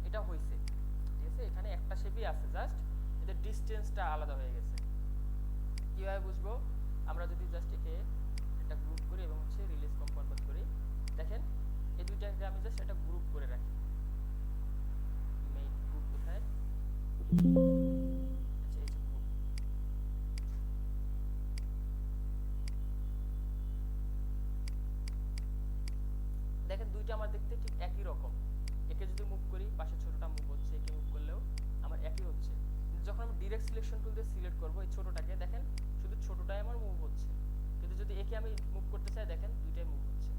এটা হইছে। ঠিক আছে? এখানে একটা শেপই আছে, জাস্ট এদের ডিসটেন্সটা আলাদা হয়ে গেছে। কিভাবে বুঝবো? আমরা যদি জাস্ট একে একটা গ্রুপ করি এবং হচ্ছে রিলিজ কম্পাউন্ড পাথ করি, দেখেন এই দুইটাকে আমি জাস্ট একটা গ্রুপ করে রাখি। মেক গ্রুপ কোথায়? আচ্ছা, এই যে গ্রুপ। দেখেন দুইটা আমার দেখতে ঠিক একই রকম। একে যদি মুভ করি, পাশে ছোটটা মুভ হচ্ছে, একে মুভ করলেও আমার একই হচ্ছে। কিন্তু যখন আমি ডাইরেক্ট সিলেকশন টুল দিয়ে সিলেক্ট করব এই ছোটটাকে, দেখেন শুধু ছোটটাই আমার মুভ হচ্ছে। কিন্তু যদি একে আমি মুভ করতে চাই, দেখেন দুইটাই মুভ হচ্ছে।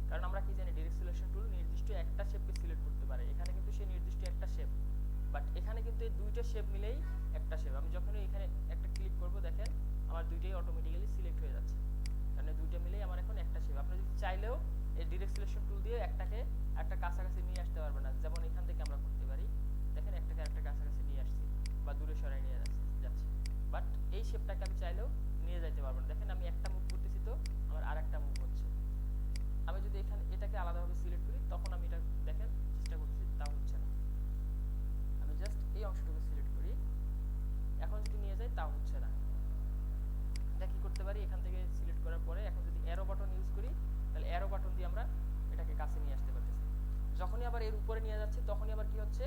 কারণ আমরা কি জানি, ডাইরেক্ট সিলেকশন টুল নির্দিষ্ট একটা শেপকে সিলেক্ট করতে পারে। এখানে কিন্তু সে নির্দিষ্ট একটা শেপ, বাট এখানে কিন্তু এই দুইটা শেপ মিলেই একটা শেপ। আমি যখনই এখানে একটা ক্লিক করব, দেখেন আমার দুইটাই অটোমেটিক্যালি সিলেক্ট হয়ে যাচ্ছে, কারণ এই দুইটা মিলেই আমার এখন একটা শেপ। আপনি যদি চাইলেও এই ডাইরেক্ট সিলেকশন টুল দিয়ে একটাকে একটা কাছাকাছি নিয়ে আসতে পারবে না, যেমন এখান থেকে আমরা করতে পারি। দেখেন একটাকে একটা কাছাকাছি নিয়ে আসছি বা দূরে সরাই নিয়ে যাচ্ছি, বাট এই শেপটাকে আমি চাইলেও নিয়ে যাইতে পারবো না। দেখেন আমি একটা মুভ করতেছি, তো আমার আরেকটা মুভ হচ্ছে। আমি যদি এখানে এটাকে আলাদাভাবে সিলেক্ট করি, তখন আমি এটা দেখেন চেষ্টা করতেছি, তা হচ্ছে না। আমি জাস্ট এই অংশটুকু সিলেক্ট করি, এখন যদি নিয়ে যাই, তা হচ্ছে না। এটা কি করতে পারি? এখান থেকে সিলেক্ট করার পরে এখন যদি অ্যারো বাটন ইউজ করি, তাহলে অ্যারো বাটন দিয়ে আমরা এটাকে কাছে নিয়ে আসতে পারতেছি। যখনই আবার এর উপরে নিয়ে যাচ্ছি, তখনই আবার কি হচ্ছে,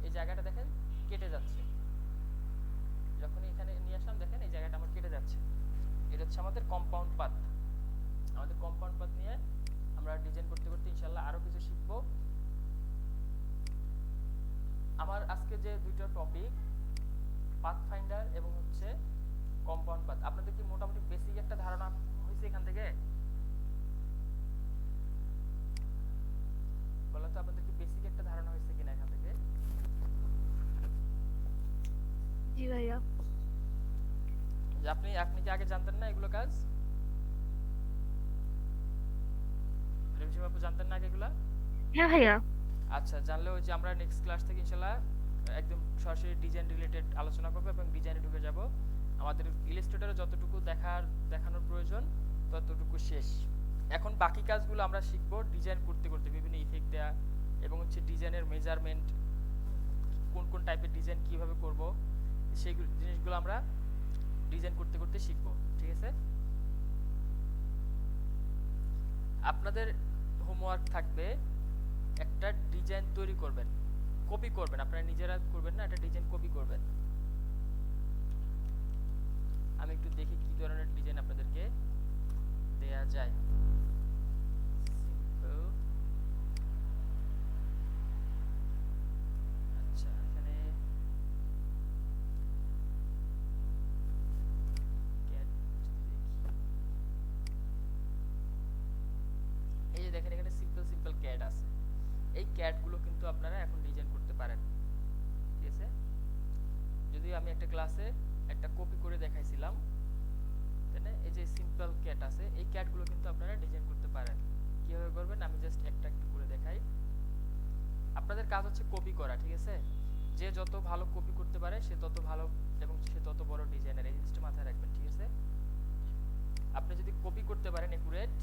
এই জায়গাটা দেখেন কেটে যাচ্ছে। যখনই এখানে নিয়ে আসলাম, দেখেন এই জায়গাটা আমার কেটে যাচ্ছে। এটা হচ্ছে আমাদের কম্পাউন্ড পাথ। আমাদের কম্পাউন্ড পাথ নিয়ে আমরা ডিজাইন করতে করতে ইনশাআল্লাহ আরো কিছু শিখব। আমার আজকে যে দুইটা টপিক, পাথ ফাইন্ডার এবং হচ্ছে কম্পাউন্ড পাথ, আপনাদের কি মোটামুটি বেসিক একটা ধারণা হয়েছে এখান থেকে? বলেন তো, আপনাদের কি বেসিক একটা ধারণা হয়েছে কিনা এখান থেকে? জি ভাইয়া। যে আপনি কি আগে জানতেন না এগুলো কাজ? রেমজি বাবু জানতেন না আগে এগুলা? হ্যাঁ ভাইয়া। আচ্ছা, জানলে ওই যে আমরা নেক্সট ক্লাস থেকে ইনশাআল্লাহ একদম সরাসরি ডিজাইন রিলেটেড আলোচনা করব এবং ডিজাইনে ঢুকে যাব। আমাদের ইলাস্ট্রেটরে যতটুকু দেখানোর প্রয়োজন ততটুকু শেষ। এখন বাকি কাজগুলো আমরা শিখবো ডিজাইন করতে করতে, বিভিন্ন ইফেক্ট দেয়া এবং হচ্ছে ডিজাইনের মেজারমেন্ট, কোন কোন টাইপের ডিজাইন কিভাবে করব, সেই জিনিসগুলো আমরা ডিজাইন করতে করতে শিখবো। ঠিক আছে, আপনাদের হোমওয়ার্ক থাকবে একটা ডিজাইন তৈরি করবেন, কপি করবেন, আপনারা নিজেরা করবেন না, একটা ডিজাইন কপি করবেন। আমি একটু দেখি কি ধরনের ডিজাইন আপনাদেরকে দেয়া যায়। সিম্পল, আচ্ছা এখানে CAD এই যে দেখেন এখানে সিম্পল সিম্পল CAD আছে। এই CAD গুলো কিন্তু আপনারা এখন ডিজাইন করতে পারেন। ঠিক আছে, যদি আমি একটা ক্লাসে একটা কপি করে দেখাইছিলাম, তাই না? এই যে সিম্পল CAD আছে, এই CAD গুলো কিন্তু আপনারা ডিজাইন করতে পারেন। কিভাবে করবেন আমি জাস্ট একটা একটু করে দেখাই। আপনাদের কাজ হচ্ছে কপি করা। ঠিক আছে, যে যত ভালো কপি করতে পারে সে তত ভালো এবং সে তত বড় ডিজাইনার, এই জিনিসটা মাথায় রাখবেন। ঠিক আছে, আপনি যদি কপি করতে পারেন একুরেট,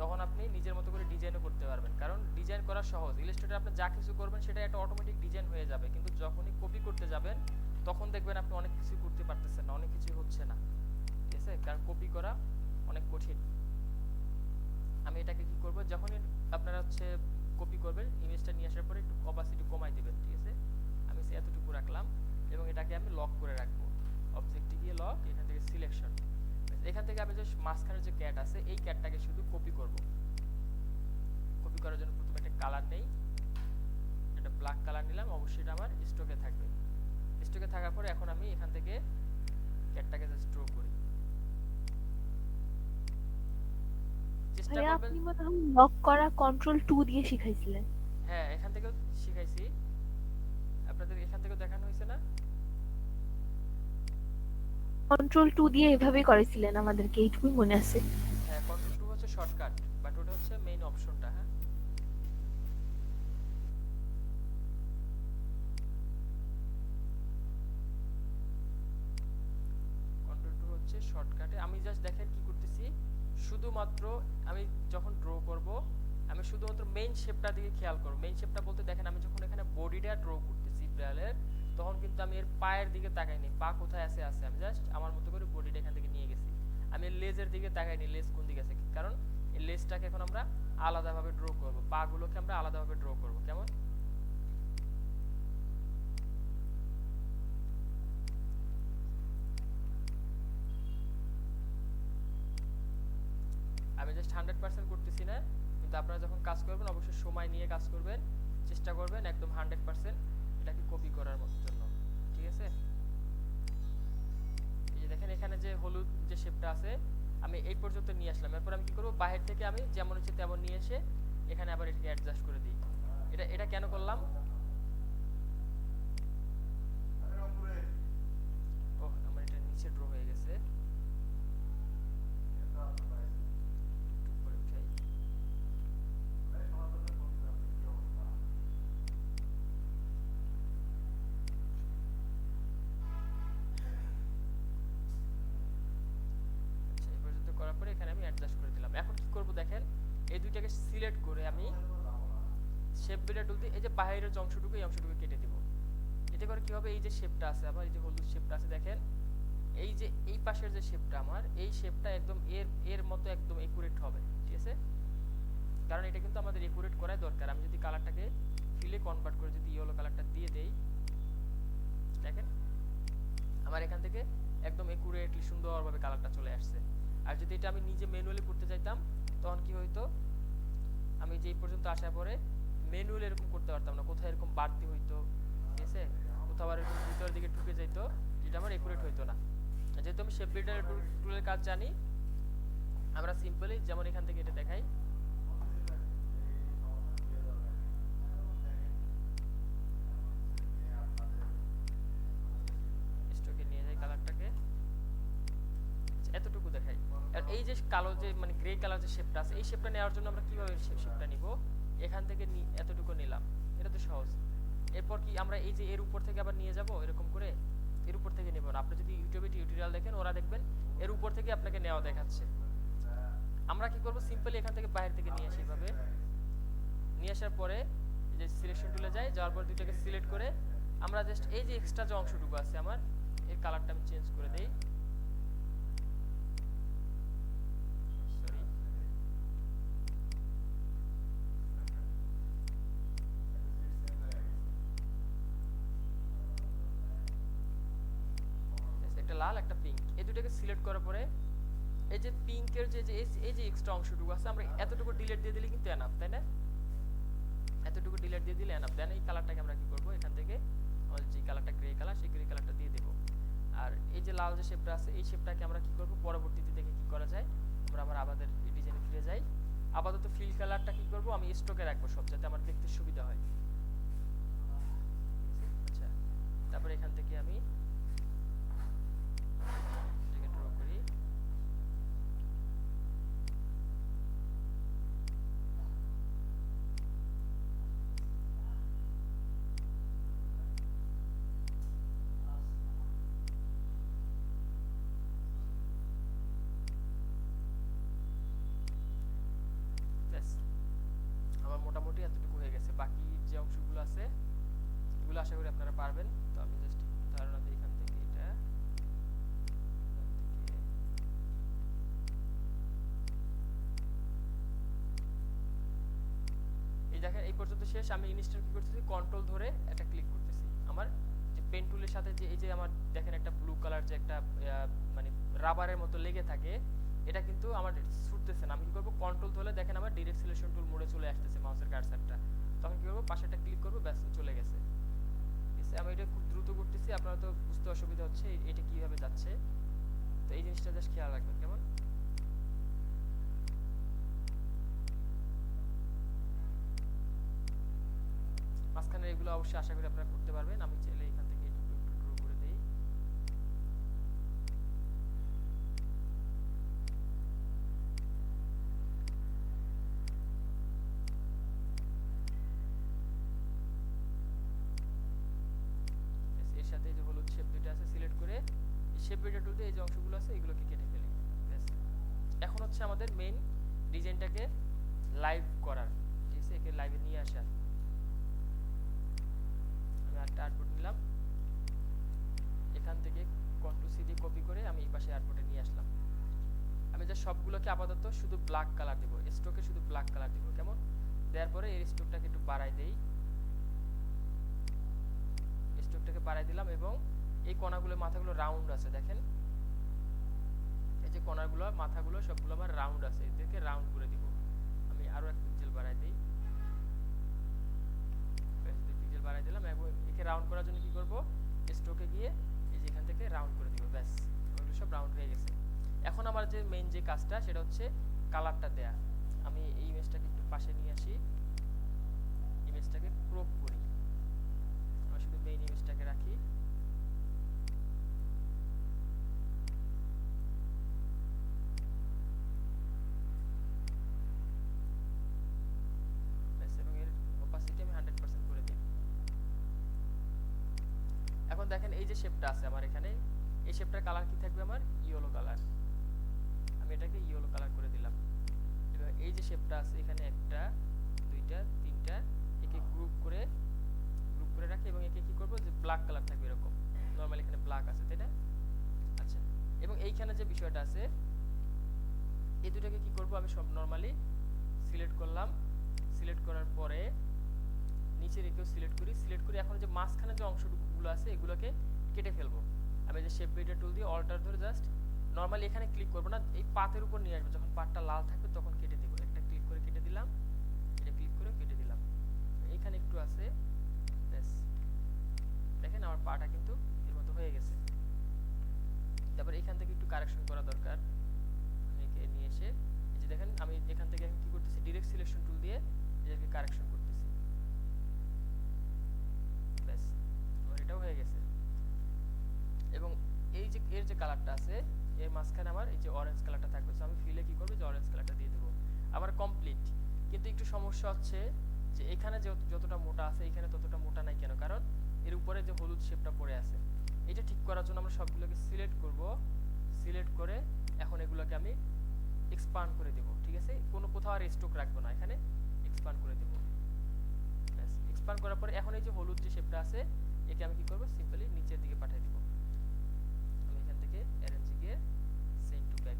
তখন আপনি নিজের মতো করে ডিজাইনও করতে পারবেন, কারণ ডিজাইন করা সহজ। ইলাস্ট্রেটরে আপনি যা কিছু করবেন সেটা একটা অটোমেটিক ডিজাইন হয়ে যাবে, কিন্তু যখনই কপি করতে যাবেন তখন দেখবেন আপনি অনেক কিছু করতে পারতেছেন না, অনেক কিছু হচ্ছে না। ঠিক আছে, কারণ কপি করা অনেক কঠিন। আমি এটাকে কি করব, যখনই আপনারা হচ্ছে কপি করবেন, ইমেজটা নিয়ে আসার পরে একটু অপাসিটি কমাই দিবেন। ঠিক আছে, আমি এতটুকু রাখলাম এবং এটাকে আমি লক করে রাখবো। অবজেক্টে গিয়ে লক, এখান থেকে সিলেকশন, এখান থেকে আমি যে মাঝখানে যে ক্যাট আছে এই ক্যাটটাকে শুধু কপি করব। কপি করার জন্য প্রথমে একটা কালার নেই, একটা ব্ল্যাক কালার নিলাম, অবশ্যই এটা আমার স্টকে থাকবে। স্টকে থাকার পরে এখন আমি এখান থেকে ক্যাটটাকে জাস্ট ড্র করি। চেষ্টা ভাইয়া করবেন, আপনি মনে হয় লক করা Ctrl+2 দিয়ে শিখাইছিলেন। হ্যাঁ এখান থেকেও শিখাইছি, আপনাদের এখান থেকেও দেখানো হয়েছে না? Ctrl+2 দিয়ে এভাবেই করেছিলেন আমাদেরকে, এইটুকুই মনে আছে। হ্যাঁ, কন্ট্রোল 2 হচ্ছে শর্টকাট, বাট ওটা হচ্ছে মেইন অপশনটা। হ্যাঁ, কন্ট্রোল 2 হচ্ছে শর্টকাটে। আমি জাস্ট দেখেন কি করতেছি, শুধুমাত্র আমি যখন ড্র করব আমি শুধুমাত্র মেইন শেপটা দিকে খেয়াল করব। মেইন শেপটা বলতে দেখেন আমি যখন এখানে বডিটা ড্র করতেছি প্লেয়ারের, তখন কিন্তু আমি এর পায়ের দিকে তাকাইনি, পা কোথায় আছে আছে, আমি জাস্ট আমার মতো করে বডিটা এখান থেকে নিয়ে গেছি। আমি এর লেজের দিকে তাকাইনি, লেজ কোন দিকে আছে, কারণ এই লেজটাকে এখন আমরা আলাদাভাবে ড্র করব, পা গুলোকে আমরা আলাদাভাবে ড্র করব। কেমন? আমি জাস্ট 100% করতেছি না, কিন্তু আপনারা যখন কাজ করবেন অবশ্যই সময় নিয়ে কাজ করবেন, চেষ্টা করবেন একদম 100% এটাকে কপি করার জন্য। ঠিক আছে, এই যে দেখেন এখানে যে হলুদ যে শেপটা আছে আমি এই পর্যন্ত নিয়ে আসলাম। এরপর আমি কি করব, বাইরে থেকে আমি যেমন হচ্ছে তেমন নিয়ে এসে এখানে আবার এটাকে অ্যাডজাস্ট করে দিই। এটা কেন করলাম? ওহ, আমার এটা নিচে ড্র হয়ে গেছে, একটু উপরে উঠাই। আচ্ছা, এই পর্যন্ত করার পরে এখানে আমি অ্যাডজাস্ট করে দিলাম। এখন কি করব দেখেন, এই দুইটাকে সিলেক্ট করে আমি শেপ বিল্ডার টুল দিয়ে এই যে বাইরের যে অংশটুকু, এই অংশটুকু কেটে দিব। এতে করে কি হবে, এই যে শেপটা আছে আবার এই যে হলুদ শেপটা আছে দেখেন, এই যে এই পাশের যে শেপটা আমার, এই শেপটা একদম এর এর মতো একদম একুরেট হবে। ঠিক আছে, কারণ এটা কিন্তু আমাদের একুরেট করাই দরকার। আমি যদি কালারটাকে ফিলে কনভার্ট করে যদি ইয়েলো কালারটা দিয়ে দেই, দেখেন আমার এখান থেকে একদম একুরেটলি সুন্দরভাবে কালারটা চলে আসছে। আর যদি এটা আমি নিজে ম্যানুয়ালি করতে চাইতাম তখন কি হইতো, আমি যে এই পর্যন্ত আসার পরে ম্যানুয়ালি এরকম করতে পারতাম না, কোথায় এরকম বাড়তি হইতো, ঠিক আছে, কোথাও আবার এরকম ভিতরের দিকে ঢুকে যাইতো, যেটা আমার একুরেট হইতো না। যেহেতু আমি শেপ বিল্ডার টুলের কাজ জানি, আমরা সিম্পলি যেমন এখান থেকে এটা দেখাই, স্টকে নিয়ে যাই কালারটাকে, এতটুকু দেখাই। আর এই যে কালো যে মানে গ্রে কালার যে শেপটা আছে, এই শেপটা নেওয়ার জন্য আমরা কিভাবে শেপটা নিব, এখান থেকে এতটুকু নিলাম, এটা তো সহজ। এরপর কি আমরা এই যে এর উপর থেকে আবার নিয়ে যাব, এরকম করে এর উপর থেকে নেব না। আপনি যদি ইউটিউবে টিউটোরিয়াল দেখেন, ওরা দেখবেন এর উপর থেকে আপনাকে নেওয়া দেখাচ্ছে। আমরা কি করব, সিম্পলি এখান থেকে বাইরে থেকে নিয়ে আসি এভাবে। নিয়ে আসার পরে এই যে সিলেকশন টুলে যাই, যাওয়ার পর দুইটাকে সিলেক্ট করে আমরা জাস্ট এই যে এক্সট্রা যে অংশটুকু আছে আমার, এর কালারটা আমি চেঞ্জ করে দেই। সরি, একটা লাল একটা পিঙ্ক, এই দুটোকে সিলেক্ট করার পরে এই যে পিঙ্কের যে এই যে এক্সট্রা অংশটুকু আছে আমরা এতটুকু ডিলিট দিয়ে দিলে কিন্তু এনাফ, তাই না? এতটুকু ডিলিট দিয়ে দিলে এনাফ। দেন এই কালারটাকে আমরা কি করব, এখান থেকে আমাদের যে কালারটা গ্রে কালার, সেই গ্রে কালারটা দিয়ে দেব। আর এই যে লাল যে শেপটা আছে, এই শেপটাকে আমরা কি করব, পরবর্তীতে দেখে কি করা যায়, আমরা আবার আমাদের ডিজাইনে ফিরে যাই। আপাতত ফিল কালারটা কি করব, আমি স্টকে রাখবো সব, যাতে আমার দেখতে সুবিধা হয়। আচ্ছা, তারপর এখান থেকে আমি এটাকে ড্র করি। আমার মোটামুটি এতটুকু হয়ে গেছে, বাকি যে অংশগুলো আছে এগুলো আশা করি আপনারা পারবেন। তো আমি জাস্ট ধারণা দিই এখান থেকে এই দেখেন এই পর্যন্ত শেষ। আমি ইনস্ট্যান্ট কি করতেছি, কন্ট্রোল ধরে একটা ক্লিক করতেছি। আমার যে পেন টুলের সাথে যে এই যে আমার দেখেন একটা ব্লু কালার যে একটা মানে রাবারের মতো লেগে থাকে, এটা কিন্তু আমার ছুটতেছে না। আমি কি করব, কন্ট্রোল ধরে দেখেন আমার ডিরেক্ট সিলেকশন টুল মোডে চলে আসতেছে মাউসের কার্সারটা। তখন কি করব, পাশেটা ক্লিক করব, ব্যাস চলে গেছে। ঠিক আছে, আমি এটা খুব দ্রুত করতেছি, আপনারা তো বুঝতে অসুবিধা হচ্ছে এটা কিভাবে যাচ্ছে। তো এই জিনিসটা জাস্ট খেয়াল রাখবেন কেমন। মাঝখানে এগুলো অবশ্যই আশা করি আপনারা করতে পারবেন। আমি চাইলে এখান থেকে একটু ড্র করে দেই। এর সাথে এই যে হলুদ শেপ দুটো আছে, সিলেক্ট করে এই শেপ বিল্ডার টুল দিয়ে এই যে অংশগুলো আছে এগুলোকে কেটে ফেলি। ব্যাস, এখন হচ্ছে আমাদের মেইন ডিজাইনটাকে লাইভ করার, ঠিক আছে, একে লাইভে নিয়ে আসার। আমি একটা আউটপুট নিলাম, এখান থেকে কন্ট্রোল সি দিয়ে কপি করে আমি এই পাশে আউটপুটে নিয়ে আসলাম। আমি যে সবগুলোকে আপাতত শুধু ব্ল্যাক কালার দেব, স্ট্রোকে শুধু ব্ল্যাক কালার দেব কেমন। দেওয়ার পরে এই স্ট্রোকটাকে একটু বাড়াই দেই, স্ট্রোকটাকে বাড়াই দিলাম। এবং এই কোণাগুলো মাথাগুলো রাউন্ড আছে দেখেন, এই যে কোণাগুলো মাথাগুলো সবগুলো আমার রাউন্ড আছে, এদেরকে রাউন্ড করে দিব। আমি আরো এক পিক্সেল বাড়াই দেই, 2 পিক্সেল বাড়াই দিলাম। এবং একে রাউন্ড করার জন্য কি করব, স্ট্রোকে গিয়ে এই যে এখান থেকে রাউন্ড করে দিব। ব্যাস, ওগুলো সব রাউন্ড হয়ে গেছে। এখন আমার যে মেইন যে কাজটা সেটা হচ্ছে কালারটা দেয়া। আমি এই ইমেজটাকে একটু পাশে নিয়ে আসি, ইমেজটাকে ক্রপ করি, আমি শুধু মেইন ইমেজটাকে রাখি। এবং এর অপাসিটি আমি 100% করে দিই। এখন দেখেন এই যে শেপটা আছে আমার এখানে, এই শেপটার কালার কি থাকবে, আমার ইয়েলো কালার। আমি এটাকে ইয়েলো কালার করে দিলাম। এবং এই যে শেপটা আছে এখানে একটা, দুইটা, তিনটা, একে গ্রুপ করে রাখি। এবং একে কি করব, যে ব্ল্যাক কালার থাকবে এরকম। নরমালি এখানে ব্ল্যাক আছে, তাই না? আচ্ছা, এবং এইখানে যে বিষয়টা আছে, এই দুটাকে কি করব, আমি সব নরমালি সিলেক্ট করলাম। সিলেক্ট করার পরে নিচে রেখেও সিলেক্ট করি। সিলেক্ট করে এখন যে মাঝখানে যে অংশগুলো আছে এগুলোকে কেটে ফেলবো। আমি যে শেপ বিল্ডার টুল দিয়ে অল্টার ধরে জাস্ট নরমালি এখানে ক্লিক করব না, এই পাতের উপর নিয়ে আসবো। যখন পাতটা লাল থাকবে তখন কেটে দেবো। একটা ক্লিক করে কেটে দিলাম, এটা ক্লিক করে কেটে দিলাম। এইখানে একটু আছে, ব্যাস দেখেন আমার পাটা কিন্তু এর মতো হয়ে গেছে। তারপর এখান থেকে একটু কারেকশন করা দরকার। আমি একে নিয়ে এসে এই যে দেখেন আমি এখান থেকে কি করতেছি, ডিরেক্ট সিলেকশন টুল দিয়ে এটাকে কারেকশন করতেছি। ব্যাস, আমার এটাও হয়ে গেছে। এবং এই যে এর যে কালারটা আছে এর মাঝখানে আমার এই যে অরেঞ্জ কালারটা থাকবে। সো আমি ফিলে কি করব, যে অরেঞ্জ কালারটা দিয়ে দেবো। আমার কমপ্লিট। কিন্তু একটু সমস্যা হচ্ছে যে এখানে যতটা মোটা আছে এখানে ততটা মোটা নাই কেন, কারণ এর উপরে যে হলুদ শেপটা পড়ে আছে। এটা ঠিক করার জন্য আমরা সবগুলোকে সিলেক্ট করব। সিলেক্ট করে এখন এগুলোকে আমি এক্সপান্ড করে দেব। ঠিক আছে, কোনো কোথাও আর স্টক রাখবো না, এখানে এক্সপান্ড করে দেবো। ব্যাস, এক্সপান্ড করার পরে এখন এই যে হলুদ যে শেপটা আছে একে আমি কি করব, সিম্পলি নিচের দিকে পাঠিয়ে দিব। আমি এখান থেকে অ্যারেঞ্জে গিয়ে সেন্ড টু ব্যাক,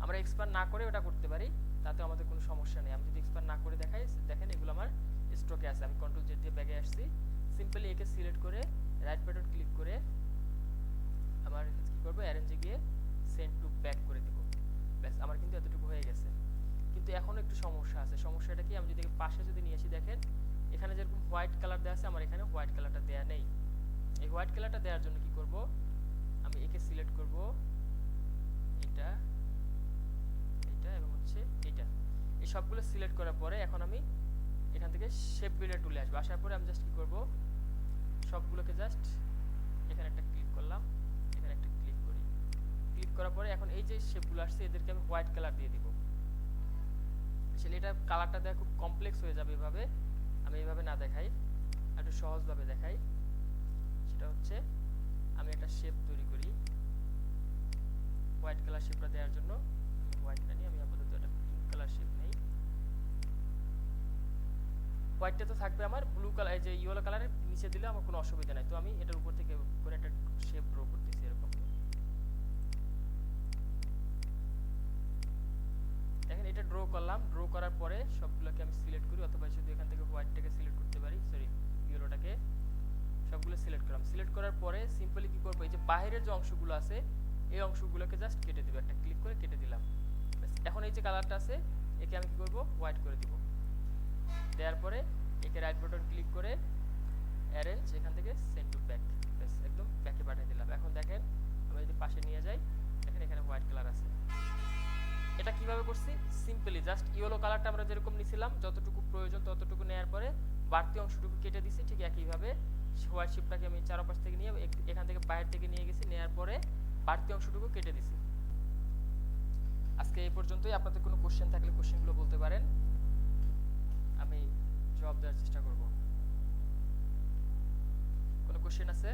আমরা এক্সপান্ড না করে ওটা করতে পারি, তাতে আমাদের কোনো সমস্যা নেই। আমি যদি এক্সপান্ড না করে দেখাই, দেখেন এগুলো আমার স্টকে আছে। আমি কন্ট্রোল জেড দিয়ে ব্যাগে আসছি, সিম্পলি একে সিলেক্ট করে রাইট বাটন ক্লিক করে আমার কি করব, অ্যারেঞ্জে গিয়ে সেন্ড টু ব্যাক করে দিব। ব্যাস, আমার কিন্তু এতটুকু হয়ে গেছে। কিন্তু এখনো একটু সমস্যা আছে। সমস্যাটা কি, আমি যদি পাশে যদি নিয়ে আসি, দেখেন এখানে যেরকম হোয়াইট কালার দেওয়া আছে, আমার এখানে হোয়াইট কালারটা দেয়া নেই। এই হোয়াইট কালারটা দেওয়ার জন্য কি করব, আমি একে সিলেক্ট করব, এটা এটা এবং হচ্ছে এটা, এই সবগুলো সিলেক্ট করার পরে এখন আমি এখান থেকে শেপ বিল্ডার টুলে আসবো। আসার পরে আমি জাস্ট কি করব, সবগুলোকে জাস্ট এখানে একটা ক্লিক করলাম, এখানে একটা ক্লিক করি। ক্লিক করার পরে এখন এই যে শেপগুলো আসছে এদেরকে আমি হোয়াইট কালার দিয়ে দিব। আসলে এটা কালারটা দেওয়া খুব কমপ্লেক্স হয়ে যাবে, এভাবে আমি এইভাবে না দেখাই, একটু সহজভাবে দেখাই। সেটা হচ্ছে আমি একটা শেপ তৈরি করি, হোয়াইট কালার শেপটা দেওয়ার জন্য আমি হোয়াইটটা নিয়ে আমি আপাতত একটা পিঙ্ক কালার শেপ নেই। হোয়াইটটা তো থাকবে আমার, ব্লু কালার এই যে ইয়েলো কালারের নিচে দিলে আমার কোনো অসুবিধা নাই। তো আমি এটার উপর থেকে করে একটা শেপ ড্র করতেছি এরকম। দেখেন এটা ড্র করলাম, ড্র করার পরে সবগুলোকে আমি সিলেক্ট করি, অথবা শুধু এখান থেকে হোয়াইটটাকে সিলেক্ট করতে পারি, সরি ইয়েলোটাকে, সবগুলো সিলেক্ট করলাম। সিলেক্ট করার পরে সিম্পলি কি করবো, এই যে বাইরের যে অংশগুলো আছে এই অংশগুলোকে জাস্ট কেটে দিব, একটা ক্লিক করে কেটে দিলাম। এখন এই যে কালারটা আছে একে আমি কি করব, হোয়াইট করে দিব। দেওয়ার পরে একে রাইট বাটন ক্লিক করে অ্যারেঞ্জ, এখান থেকে সেন্ড টু ব্যাক, ব্যাস একদম ব্যাকে পাঠিয়ে দিলাম। এখন দেখেন আমি যদি পাশে নিয়ে যাই, দেখেন এখানে হোয়াইট কালার আছে। এটা কিভাবে করছি, সিম্পলি জাস্ট ইয়েলো কালারটা আমরা যেরকম নিছিলাম যতটুকু প্রয়োজন ততটুকু নেওয়ার পরে বাড়তি অংশটুকু কেটে দিছি। ঠিক একইভাবে হোয়াইট শিপটাকে আমি চারপাশ থেকে নিয়ে এখান থেকে বাইরে থেকে নিয়ে গেছি, নেওয়ার পরে বাড়তি অংশটুকু কেটে দিছি। আজকে এই পর্যন্তই। আপনাদের কোনো কোশ্চেন থাকলে কোশ্চেনগুলো বলতে পারেন, আমি জবাব দেওয়ার চেষ্টা করব। কোনো কোশ্চেন আছে?